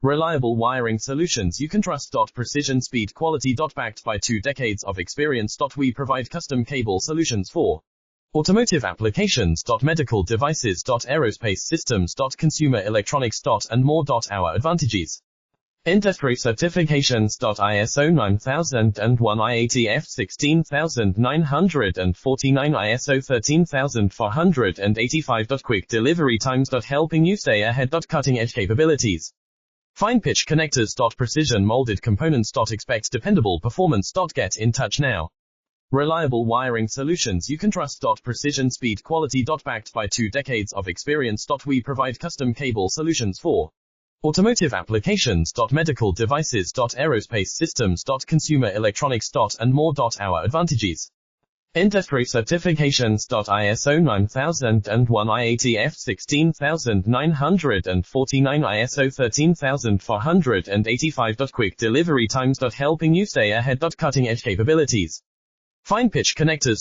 Reliable wiring solutions you can trust. Precision, speed, quality. Backed by 2 decades of experience. We provide custom cable solutions for automotive applications. Medical devices. Aerospace systems. Consumer electronics. And more. Our advantages: industry certifications. ISO 9001, IATF 16949, ISO 13485. Quick delivery times. Helping you stay ahead. Cutting edge capabilities: fine pitch connectors. Precision molded components. Expect dependable performance. Get in touch now. Reliable wiring solutions you can trust. Precision, speed, quality. Backed by 2 decades of experience. We provide custom cable solutions for automotive applications. Medical devices. Aerospace systems. Consumer electronics. And more. Our advantages: industry certifications. ISO 9001, IATF 16949, ISO 13485. Quick delivery times. Helping you stay ahead. Cutting edge capabilities: fine pitch connectors.